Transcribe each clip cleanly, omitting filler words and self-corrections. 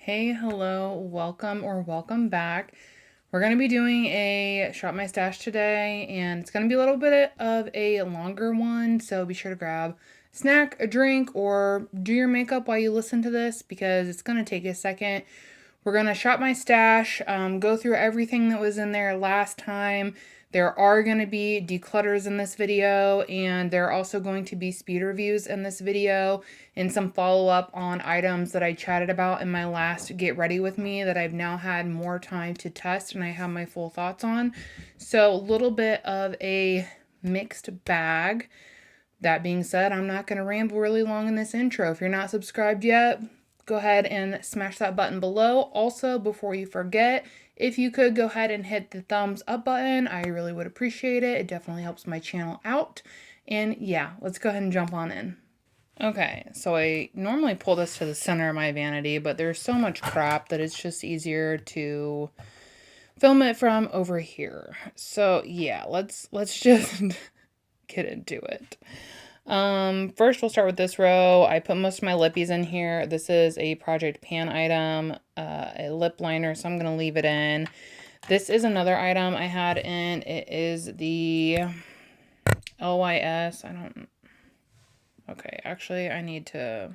Hey, hello, welcome or welcome back. We're going to be doing a Shop My Stash today, and it's going to be a little bit of a longer one, so be sure to grab a snack, a drink, or do your makeup while you listen to this because it's going to take a second. We're going to shop my stash, go through everything that was in there last time. There are going to be declutters in this video, and there are also going to be speed reviews in this video and some follow-up on items that I chatted about in my last Get Ready With Me that I've now had more time to test and I have my full thoughts on. So a little bit of a mixed bag. That being said, I'm not going to ramble really long in this intro. If you're not subscribed yet, go ahead and smash that button below. Also, before you forget, if you could go ahead and hit the thumbs up button, I really would appreciate it. It definitely helps my channel out. And yeah, let's go ahead and jump on in. Okay, so I normally pull this to the center of my vanity, but there's so much crap that it's just easier to film it from over here. So yeah, let's just get into it. First we'll start with this row. I put most of my lippies in here. This is a Project Pan item, a lip liner, so I'm going to leave it in. This is another item I had in. It is the LYS. Okay, actually I need to,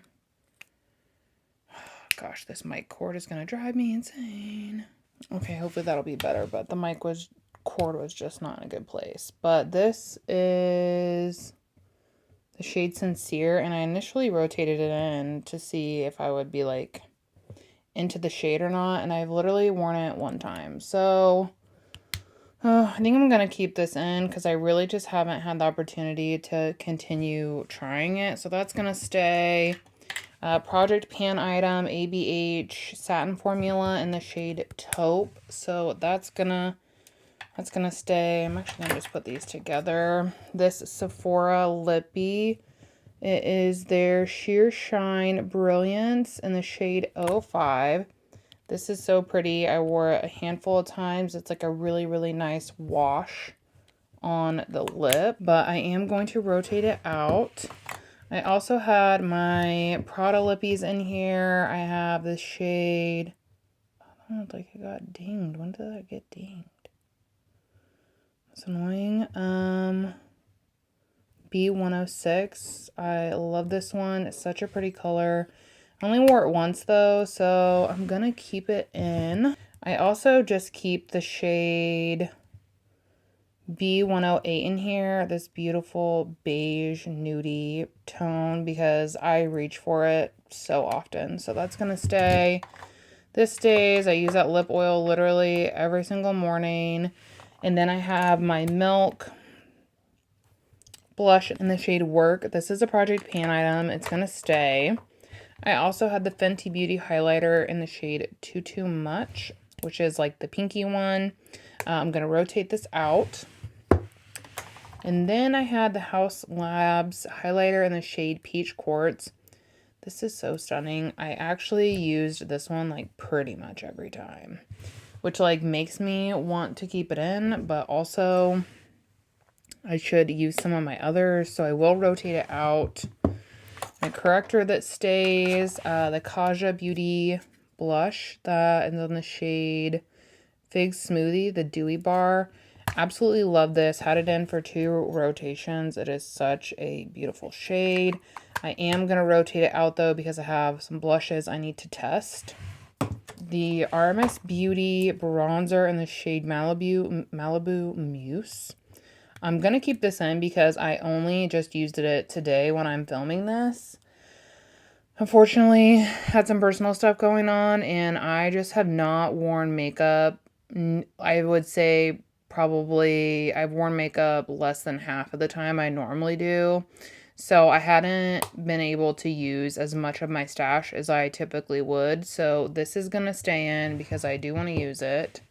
gosh, this mic cord is going to drive me insane. Okay, hopefully that'll be better, but the cord was just not in a good place. But this is the shade Sincere, and I initially rotated it in to see if I would be like into the shade or not, and I've literally worn it one time. So I think I'm gonna keep this in because I really just haven't had the opportunity to continue trying it. So that's gonna stay. Project Pan item, ABH satin formula in the shade Taupe. So that's gonna stay. I'm actually gonna just put these together. This Sephora Lippy. It is their Sheer Shine Brilliance in the shade 05. This is so pretty. I wore it a handful of times. It's like a really, really nice wash on the lip, but I am going to rotate it out. I also had my Prada lippies in here. I have the shade, I don't think I got dinged. When did I get dinged? That's annoying. B106. I love this one. It's such a pretty color. I only wore it once though, so I'm gonna keep it in. I also just keep the shade B108 in here, this beautiful beige nudie tone, because I reach for it so often. So that's gonna stay. This stays. I use that lip oil literally every single morning. And then I have my Milk blush in the shade Work. This is a Project Pan item. It's gonna stay. I also had the Fenty Beauty highlighter in the shade Too Much, which is like the pinky one. I'm gonna rotate this out. And then I had the House Labs highlighter in the shade Peach Quartz. This is so stunning. I actually used this one like pretty much every time, which like makes me want to keep it in, but also I should use some of my others, so I will rotate it out. My corrector that stays, the Kaja Beauty blush, that is in the shade Fig Smoothie, the Dewy Bar. Absolutely love this. Had it in for 2 rotations. It is such a beautiful shade. I am going to rotate it out though because I have some blushes I need to test. The RMS Beauty bronzer in the shade Malibu Muse. I'm going to keep this in because I only just used it today when I'm filming this. Unfortunately, had some personal stuff going on and I just have not worn makeup. I would say probably I've worn makeup less than half of the time I normally do. So I hadn't been able to use as much of my stash as I typically would. So this is going to stay in because I do want to use it.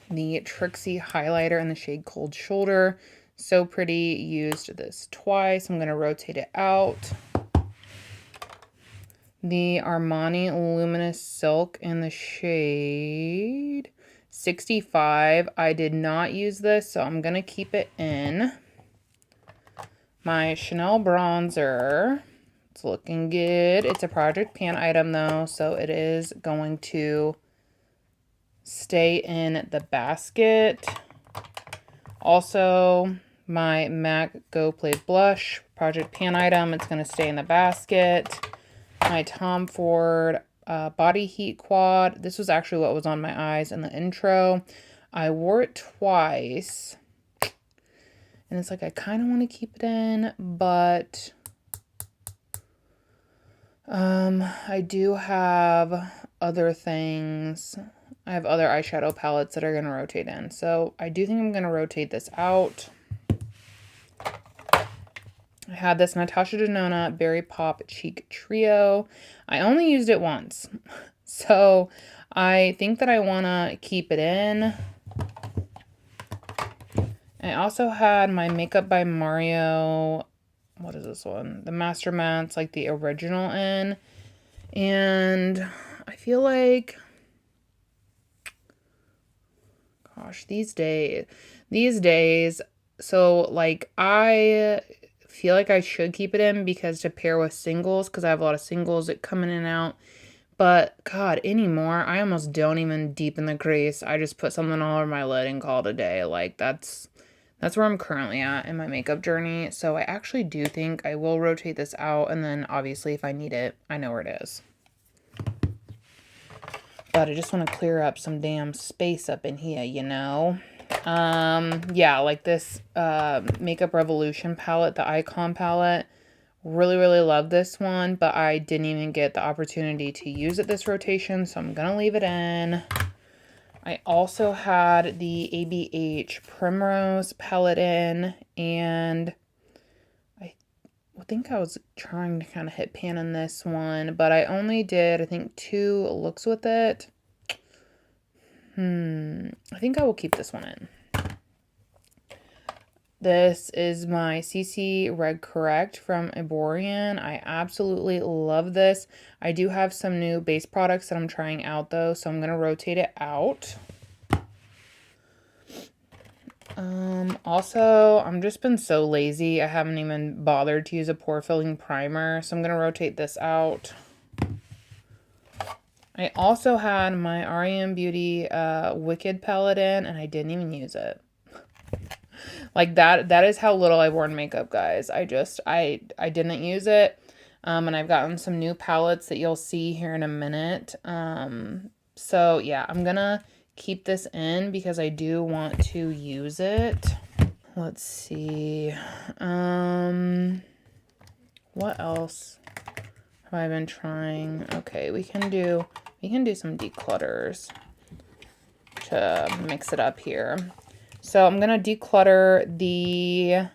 The Trixie highlighter in the shade Cold Shoulder. So pretty. Used this twice. I'm going to rotate it out. The Armani Luminous Silk in the shade 65. I did not use this, so I'm going to keep it in. My Chanel bronzer. It's looking good. It's a project pan item though, so it is going to stay in the basket. Also, my MAC Go Play Blush, project pan item. It's going to stay in the basket. My Tom Ford Body Heat Quad. This was actually what was on my eyes in the intro. I wore it twice. And it's like, I kind of want to keep it in, but I do have other things. I have other eyeshadow palettes that are going to rotate in. So I do think I'm going to rotate this out. I had this Natasha Denona Berry Pop Cheek Trio. I only used it once. So I think that I want to keep it in. I also had my Makeup by Mario, what is this one? The Master Mattes, like the original in. And I feel like, gosh, these days, so like I feel like I should keep it in because to pair with singles, because I have a lot of singles that come in and out. But God, anymore, I almost don't even deepen the crease. I just put something all over my lid and call it a day. Like that's where I'm currently at in my makeup journey. So I actually do think I will rotate this out, and then obviously if I need it, I know where it is. But I just want to clear up some damn space up in here, you know? Yeah, like this Makeup Revolution palette, the Icon palette. Really, really love this one, but I didn't even get the opportunity to use it this rotation, so I'm going to leave it in. I also had the ABH Primrose palette in, and I think I was trying to kind of hit pan in this one, but I only did, I think, 2 looks with it. I think I will keep this one in. This is my CC Red Correct from Eborian. I absolutely love this. I do have some new base products that I'm trying out though, so I'm going to rotate it out. Also, I'm just been so lazy. I haven't even bothered to use a pore filling primer, so I'm going to rotate this out. I also had my REM Beauty Wicked palette in, and I didn't even use it. Like that is how little I've worn makeup, guys. I didn't use it. And I've gotten some new palettes that you'll see here in a minute. So yeah, I'm gonna keep this in because I do want to use it. Let's see. What else have I been trying? Okay, we can do some declutters to mix it up here. So I'm going to declutter the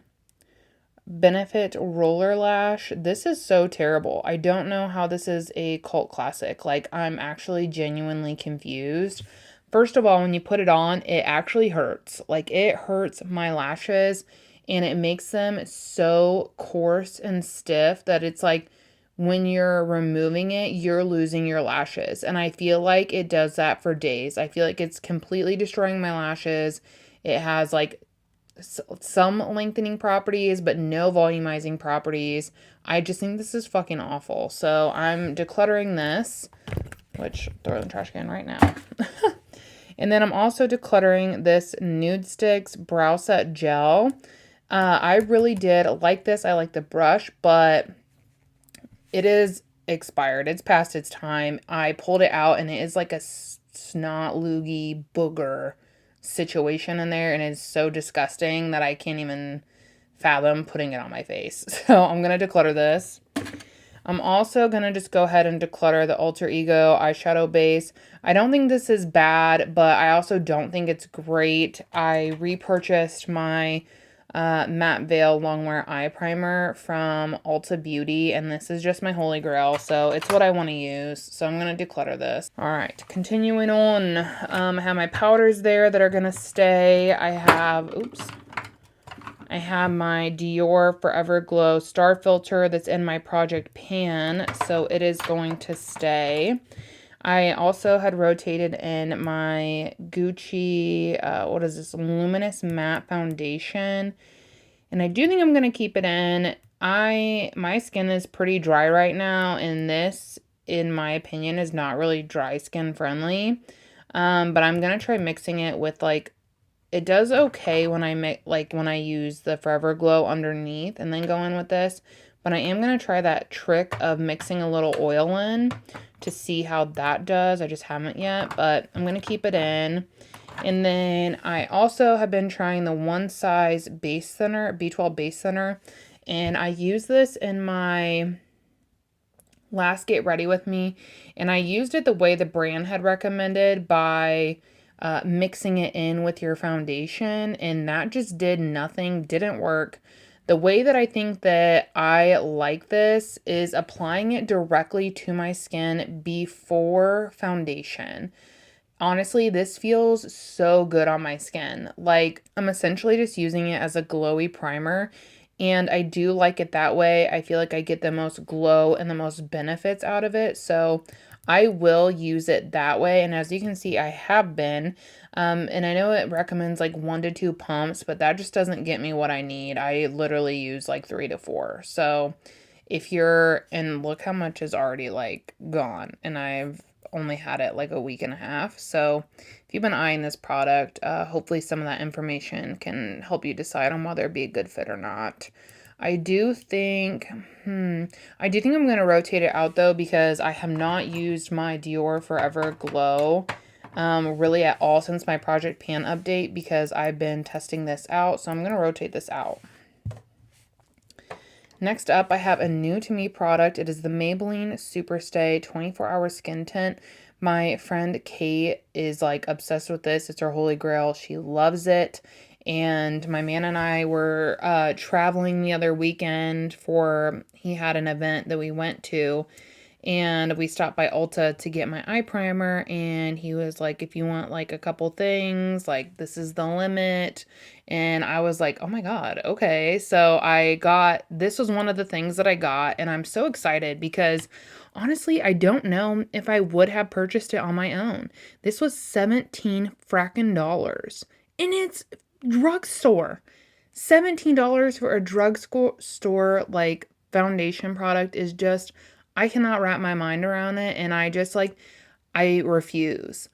Benefit Roller Lash. This is so terrible. I don't know how this is a cult classic. Like, I'm actually genuinely confused. First of all, when you put it on, it actually hurts. Like, it hurts my lashes, and it makes them so coarse and stiff that it's like when you're removing it, you're losing your lashes. And I feel like it does that for days. I feel like it's completely destroying my lashes. It has like some lengthening properties, but no volumizing properties. I just think this is fucking awful. So I'm decluttering this, which throw in the trash can right now. And then I'm also decluttering this Nude Sticks Brow Set Gel. I really did like this. I like the brush, but it is expired. It's past its time. I pulled it out and it is like a snot loogie booger situation in there, and it's so disgusting that I can't even fathom putting it on my face. So I'm going to declutter this. I'm also going to just go ahead and declutter the Alter Ego eyeshadow base. I don't think this is bad, but I also don't think it's great. I repurchased my Matte Veil Longwear Eye Primer from Ulta Beauty, and this is just my holy grail, so it's what I want to use. So I'm going to declutter this. Alright, continuing on. I have my powders there that are going to stay. I have my Dior Forever Glow Star Filter that's in my project pan, so it is going to stay. I also had rotated in my Gucci, Luminous Matte Foundation. And I do think I'm going to keep it in. My skin is pretty dry right now, and this, in my opinion, is not really dry skin friendly. But I'm gonna try mixing it with like, it does okay when I make, like when I use the Forever Glow underneath and then go in with this. But I am gonna try that trick of mixing a little oil in to see how that does. I just haven't yet, but I'm gonna keep it in. And then I also have been trying the One Size Base Thinner, B12 Base Thinner, and I use this in my last Get Ready With Me, and I used it the way the brand had recommended by mixing it in with your foundation, and that just did nothing, didn't work. The way that I think that I like this is applying it directly to my skin before foundation. Honestly, this feels so good on my skin. Like, I'm essentially just using it as a glowy primer, and I do like it that way. I feel like I get the most glow and the most benefits out of it, so I will use it that way. And as you can see, I have been. And I know it recommends like 1 to 2 pumps, but that just doesn't get me what I need. I literally use like 3 to 4. So if you're, and look how much is already like gone, and I've only had it like a week and a half. So if you've been eyeing this product, hopefully some of that information can help you decide on whether it'd be a good fit or not. I do think, I'm going to rotate it out though, because I have not used my Dior Forever Glow really at all since my Project Pan update, because I've been testing this out. So I'm going to rotate this out. Next up, I have a new to me product. It is the Maybelline Superstay 24-hour skin tint. My friend Kate is like obsessed with this. It's her holy grail. She loves it. And my man and I were traveling the other weekend he had an event that we went to. And we stopped by Ulta to get my eye primer, and he was like, if you want like a couple things, like this is the limit. And I was like, oh my God, okay. So this was one of the things that I got, and I'm so excited because honestly, I don't know if I would have purchased it on my own. This was 17 frackin' dollars, and it's drugstore. $17 for a drugstore like foundation product is just, I cannot wrap my mind around it, and I refuse.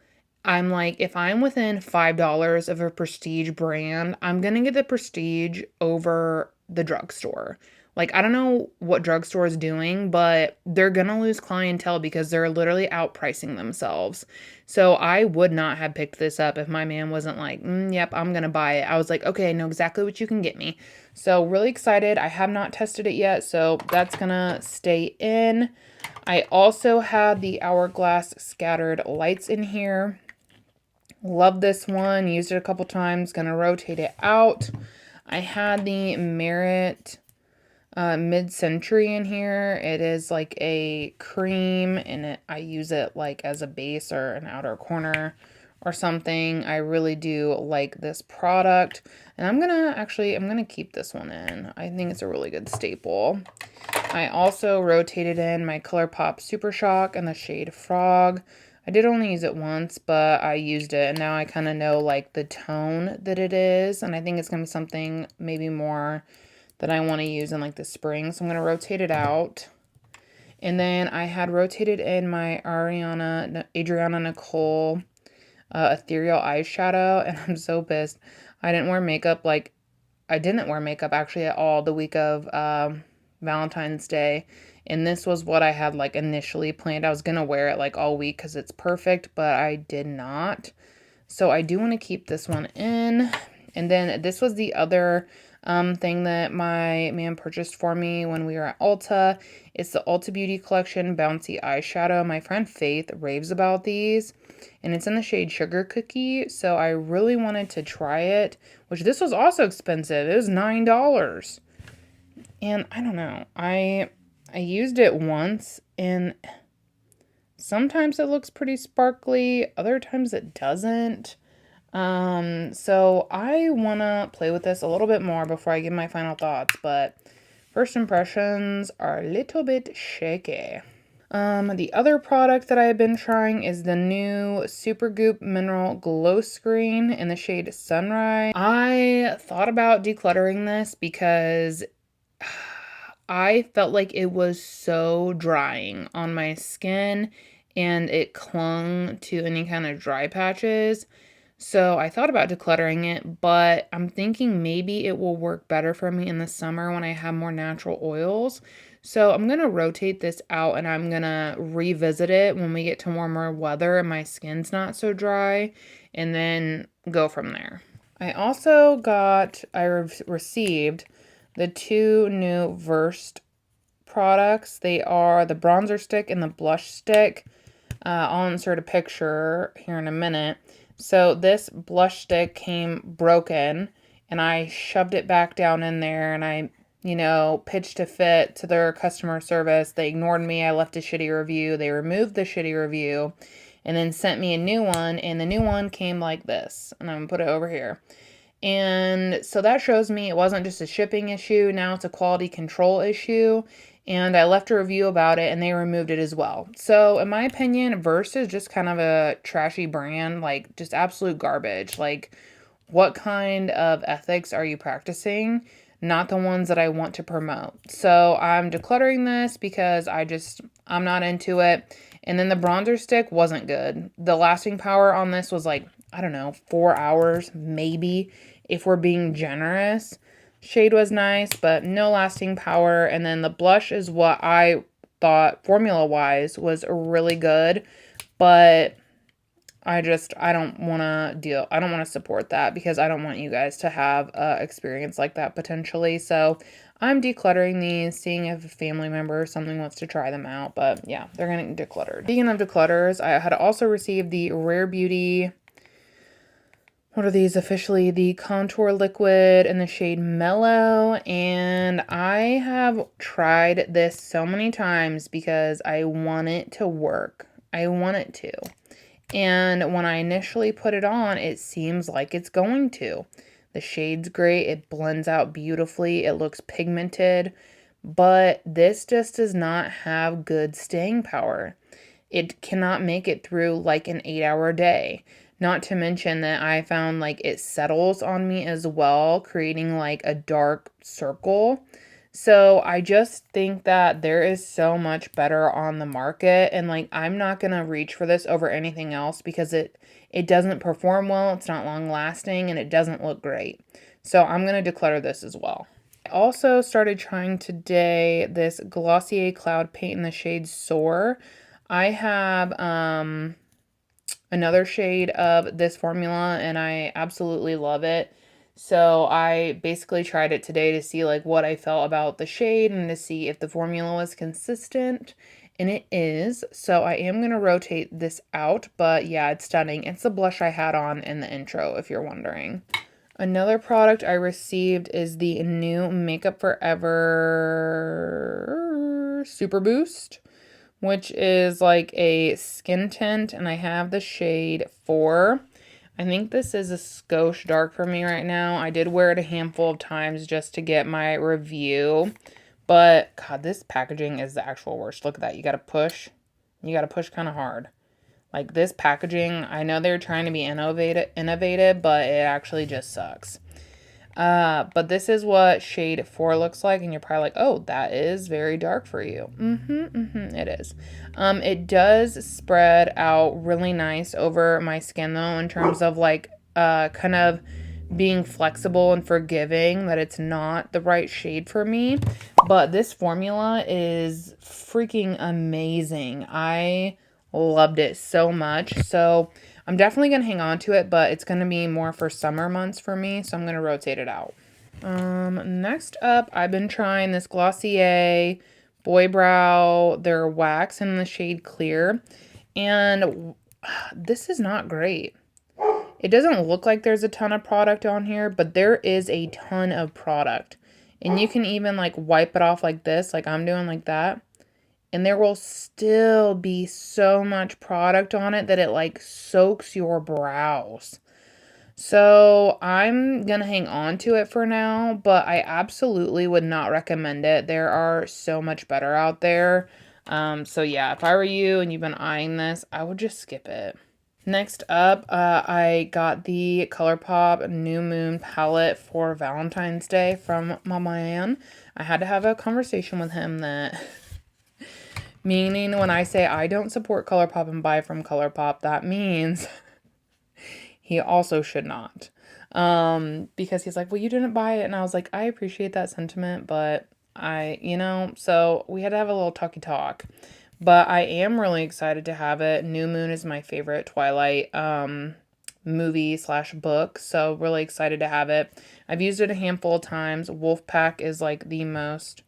I'm like, if I'm within $5 of a prestige brand, I'm gonna get the prestige over the drugstore. Like, I don't know what drugstore is doing, but they're gonna lose clientele because they're literally outpricing themselves. So I would not have picked this up if my man wasn't like, yep, I'm gonna buy it. I was like, okay, I know exactly what you can get me. So really excited. I have not tested it yet, so that's gonna stay in. I also had the Hourglass Scattered Lights in here. Love this one. Used it a couple times. Gonna rotate it out. I had the Merit Mid-Century in here. It is like a cream, and I use it like as a base or an outer corner or something. I really do like this product, and I'm gonna keep this one in. I think it's a really good staple. I also rotated in my ColourPop Super Shock in the shade Frog. I did only use it once, but I used it, and now I kind of know like the tone that it is, and I think it's gonna be something maybe more that I want to use in like the spring. So I'm gonna rotate it out. And then I had rotated in my Adriana Nicole ethereal eyeshadow, and I'm so pissed. I didn't wear makeup actually at all the week of Valentine's Day, and this was what I had like initially planned. I was gonna wear it like all week because it's perfect, but I did not. So I do want to keep this one in. And then this was the other thing that my man purchased for me when we were at Ulta. It's the Ulta Beauty Collection Bouncy Eyeshadow. My friend Faith raves about these, and it's in the shade Sugar Cookie, so I really wanted to try it, which this was also expensive. It was $9. And I don't know, I used it once, and sometimes it looks pretty sparkly, other times it doesn't. So I want to play with this a little bit more before I give my final thoughts, but first impressions are a little bit shaky. The other product that I have been trying is the new Supergoop Mineral Glow Screen in the shade Sunrise. I thought about decluttering this because I felt like it was so drying on my skin and it clung to any kind of dry patches. So I thought about decluttering it, but I'm thinking maybe it will work better for me in the summer when I have more natural oils. So I'm going to rotate this out and I'm going to revisit it when we get to warmer weather and my skin's not so dry, and then go from there. I received the two new Versed products. They are the bronzer stick and the blush stick. I'll insert a picture here in a minute. So this blush stick came broken and I shoved it back down in there and I, pitched a fit to their customer service. They ignored me. I left a shitty review. They removed the shitty review and then sent me a new one. And the new one came like this. And I'm going to put it over here. And so that shows me it wasn't just a shipping issue. Now it's a quality control issue. And I left a review about it and they removed it as well. So in my opinion, Verse is just kind of a trashy brand, like just absolute garbage. Like, what kind of ethics are you practicing? Not the ones that I want to promote. So I'm decluttering this because I'm not into it. And then the bronzer stick wasn't good. The lasting power on this was like, I don't know, 4 hours, maybe, if we're being generous. Shade was nice, but no lasting power. And then the blush is what I thought, formula-wise, was really good. But I don't want to support that because I don't want you guys to have an experience like that potentially. So I'm decluttering these, seeing if a family member or something wants to try them out. But yeah, they're going to get decluttered. Speaking of declutters, I had also received the Rare Beauty, what are these officially? The Contour Liquid in the shade Mellow. And I have tried this so many times because I want it to work. I want it to. And when I initially put it on, it seems like it's going to. The shade's great. It blends out beautifully. It looks pigmented. But this just does not have good staying power. It cannot make it through like an 8-hour day. Not to mention that I found like it settles on me as well, creating like a dark circle. So I just think that there is so much better on the market, and like I'm not going to reach for this over anything else because it doesn't perform well, it's not long lasting, and it doesn't look great. So I'm going to declutter this as well. I also started trying today this Glossier Cloud Paint in the shade Soar. I have another shade of this formula and I absolutely love it. So I basically tried it today to see like what I felt about the shade and to see if the formula was consistent, and it is. So I am going to rotate this out, but yeah, it's stunning. It's the blush I had on in the intro, if you're wondering. Another product I received is the new Makeup Forever Super Boost, which is like a skin tint, and I have the shade 4. I think this is a skosh dark for me right now. I did wear it a handful of times just to get my review, but God, this packaging is the actual worst. Look at that. You got to push. You got to push kind of hard. Like this packaging, I know they're trying to be innovative, but it actually just sucks. But this is what shade 4 looks like, and you're probably like, oh, that is very dark for you. It is. It does spread out really nice over my skin, though, in terms of, like, kind of being flexible and forgiving that it's not the right shade for me. But this formula is freaking amazing. I loved it so much. So I'm definitely going to hang on to it, but it's going to be more for summer months for me, so I'm going to rotate it out. Next up, I've been trying this Glossier Boy Brow, their wax in the shade Clear, and this is not great. It doesn't look like there's a ton of product on here, but there is a ton of product. And you can even like wipe it off like this, like I'm doing like that. And there will still be so much product on it that it like soaks your brows. So I'm going to hang on to it for now, but I absolutely would not recommend it. There are so much better out there. So yeah, if I were you and you've been eyeing this, I would just skip it. Next up, I got the ColourPop New Moon palette for Valentine's Day from my man. I had to have a conversation with him that, meaning when I say I don't support ColourPop and buy from ColourPop, that means he also should not. Because he's like, well, you didn't buy it. And I was like, I appreciate that sentiment, but so we had to have a little talky talk. But I am really excited to have it. New Moon is my favorite Twilight movie/book, so really excited to have it. I've used it a handful of times. Wolfpack is like the most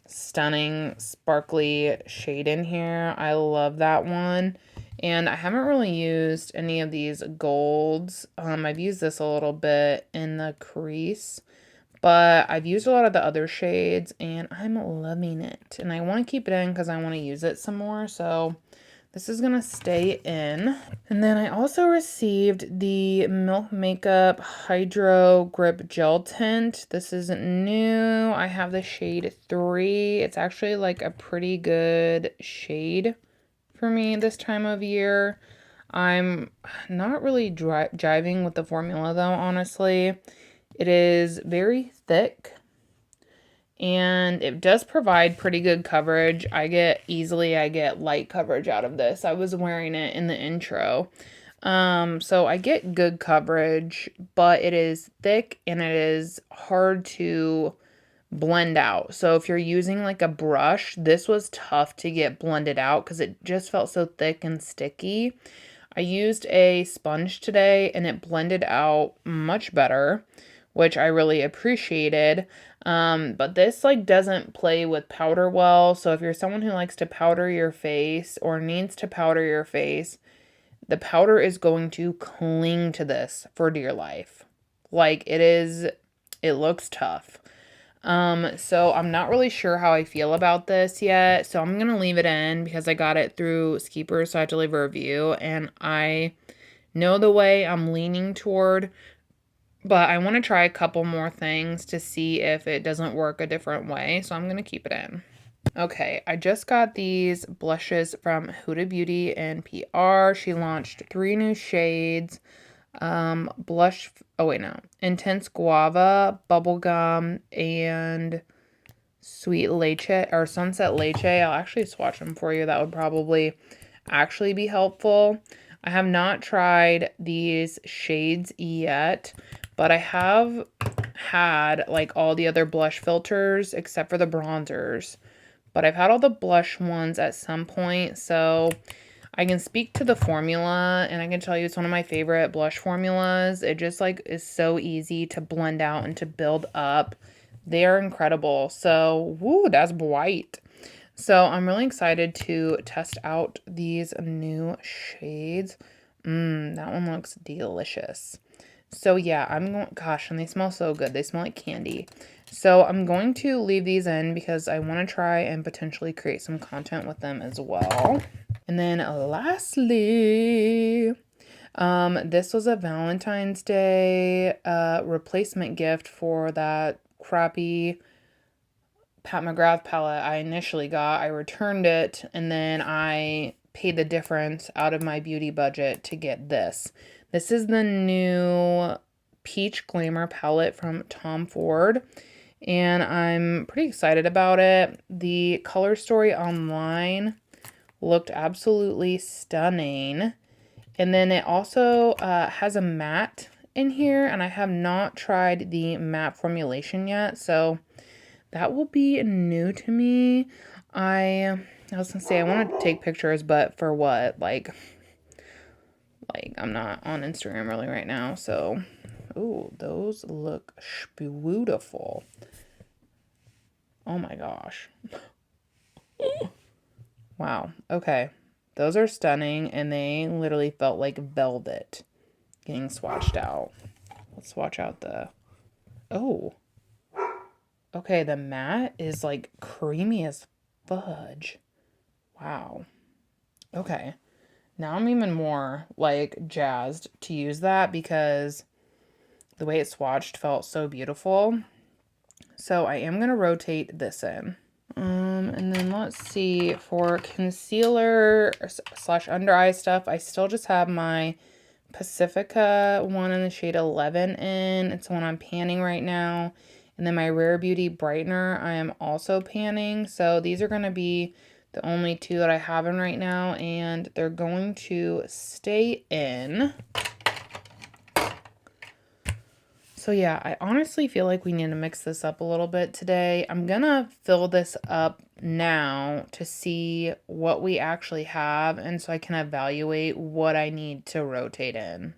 stunning, sparkly shade in here. I love that one. And I haven't really used any of these golds. I've used this a little bit in the crease. But I've used a lot of the other shades, and I'm loving it. And I want to keep it in because I want to use it some more. So this is going to stay in. And then I also received the Milk Makeup Hydro Grip Gel Tint. This is new. I have the shade 3. It's actually like a pretty good shade for me this time of year. I'm not really jiving with the formula though, honestly. It is very thick and it does provide pretty good coverage. I get light coverage out of this. I was wearing it in the intro. So I get good coverage, but it is thick and it is hard to blend out. So if you're using like a brush, this was tough to get blended out because it just felt so thick and sticky. I used a sponge today and it blended out much better, which I really appreciated. But this like doesn't play with powder well. So if you're someone who likes to powder your face or needs to powder your face, the powder is going to cling to this for dear life. Like it looks tough. So I'm not really sure how I feel about this yet. So I'm going to leave it in because I got it through Skeeper, so I had to leave a review. And I know the way I'm leaning toward, but I want to try a couple more things to see if it doesn't work a different way. So I'm going to keep it in. Okay, I just got these blushes from Huda Beauty and PR. She launched 3 new shades. Intense Guava, Bubblegum, and Sweet Leche, or Sunset Leche. I'll actually swatch them for you. That would probably actually be helpful. I have not tried these shades yet, but I have had like all the other blush filters except for the bronzers. But I've had all the blush ones at some point, so I can speak to the formula, and I can tell you it's one of my favorite blush formulas. It just like is so easy to blend out and to build up. They are incredible. So, woo, that's bright. So I'm really excited to test out these new shades. That one looks delicious. So yeah, gosh, and they smell so good. They smell like candy. So I'm going to leave these in because I want to try and potentially create some content with them as well. And then lastly, this was a Valentine's Day replacement gift for that crappy Pat McGrath palette I initially got. I returned it and then I paid the difference out of my beauty budget to get this. This is the new Peach Glamour palette from Tom Ford, and I'm pretty excited about it. The color story online looked absolutely stunning. And then it also has a matte in here, and I have not tried the matte formulation yet, so that will be new to me. I was gonna say I want to take pictures, but for what? Like I'm not on Instagram really right now, so ooh, those look beautiful. Oh my gosh. Wow. Okay. Those are stunning, and they literally felt like velvet getting swatched out. Let's swatch out the... Oh. Okay, the matte is like creamy as fudge. Wow. Okay. Now I'm even more like jazzed to use that because the way it swatched felt so beautiful. So I am going to rotate this in. And then let's see, for concealer slash under eye stuff, I still just have my Pacifica one in the shade 11 in. It's the one I'm panning right now. And then my Rare Beauty brightener I am also panning. So these are going to be the only two that I have in right now, and they're going to stay in. So yeah, I honestly feel like we need to mix this up a little bit today. I'm gonna fill this up now to see what we actually have, and so I can evaluate what I need to rotate in.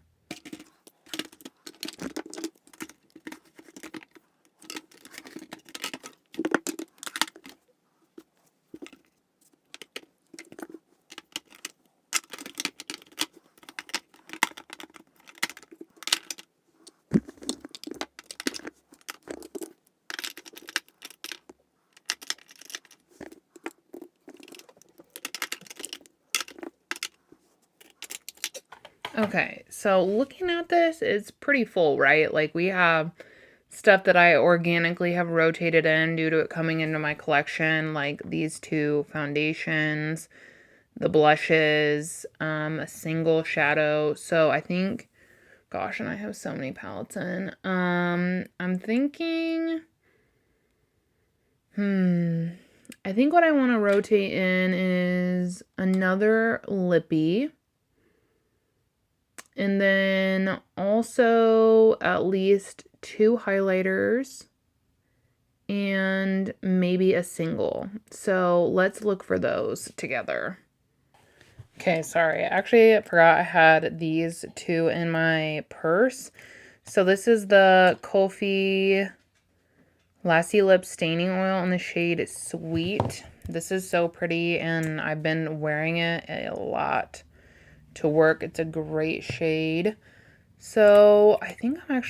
Okay, so looking at this, it's pretty full, right? Like, we have stuff that I organically have rotated in due to it coming into my collection, like these two foundations, the blushes, a single shadow. So I think, gosh, and I have so many palettes in. I'm thinking, I think what I want to rotate in is another lippy. And then also at least 2 highlighters and maybe a single. So let's look for those together. Okay, sorry. I actually forgot I had these 2 in my purse. So this is the Kofi Lassie Lip Staining Oil in the shade Sweet. This is so pretty, and I've been wearing it a lot to work. It's a great shade. So I think I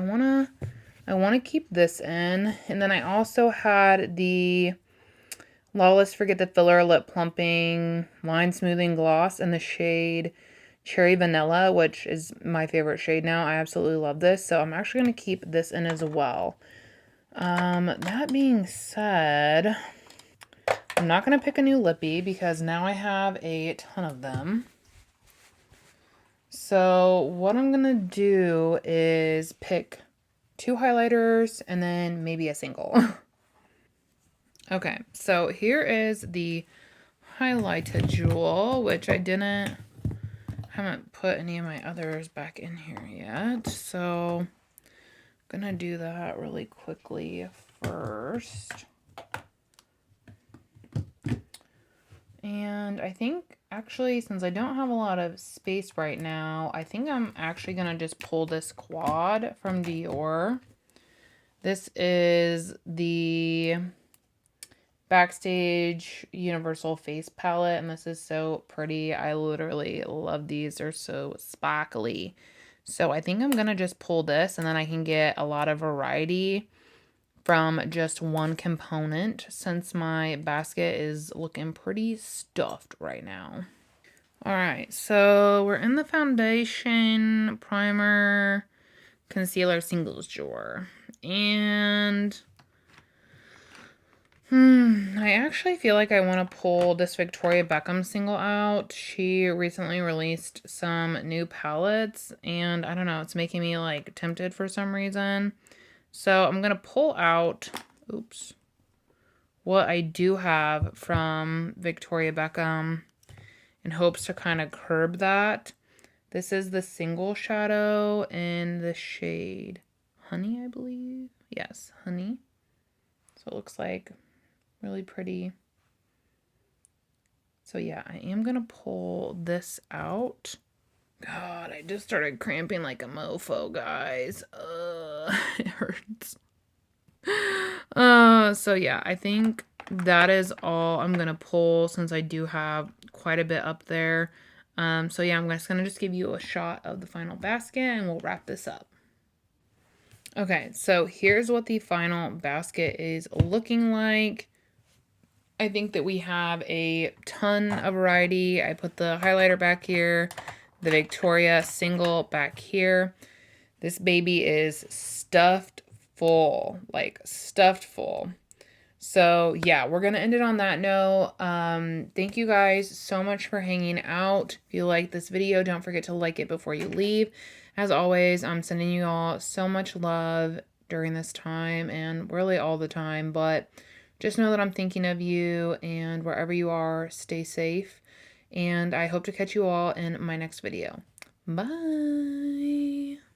wanna keep this in. And then I also had the Lawless Forget the Filler Lip Plumping Line Smoothing Gloss in the shade Cherry Vanilla, which is my favorite shade now. I absolutely love this. So I'm actually gonna keep this in as well. That being said, I'm not gonna pick a new lippy because now I have a ton of them. So what I'm gonna do is pick 2 highlighters and then maybe a single. Okay, so here is the highlighted jewel, which I haven't put any of my others back in here yet. So I'm gonna do that really quickly first. And I think actually, since I don't have a lot of space right now, I think I'm actually gonna just pull this quad from Dior. This is the Backstage Universal Face Palette, and this is so pretty. I literally love these. They're so sparkly. So I think I'm gonna just pull this, and then I can get a lot of variety from just one component, since my basket is looking pretty stuffed right now. All right, so we're in the foundation, primer, concealer singles drawer, and I actually feel like I want to pull this Victoria Beckham single out. She recently released some new palettes, and I don't know, it's making me like tempted for some reason. So I'm gonna pull out, what I do have from Victoria Beckham in hopes to kind of curb that. This is the single shadow in the shade Honey, I believe. Yes, Honey. So it looks like really pretty. So yeah, I am gonna pull this out. God, I just started cramping like a mofo, guys. It hurts. So yeah, I think that is all I'm gonna pull since I do have quite a bit up there. So yeah, I'm just gonna give you a shot of the final basket and we'll wrap this up. Okay, so here's what the final basket is looking like. I think that we have a ton of variety. I put the highlighter back here, the Victoria single back here. This baby is stuffed full, like stuffed full. So yeah, we're gonna end it on that note. Thank you guys so much for hanging out. If you like this video, don't forget to like it before you leave. As always, I'm sending you all so much love during this time and really all the time, but just know that I'm thinking of you, and wherever you are, stay safe. And I hope to catch you all in my next video. Bye.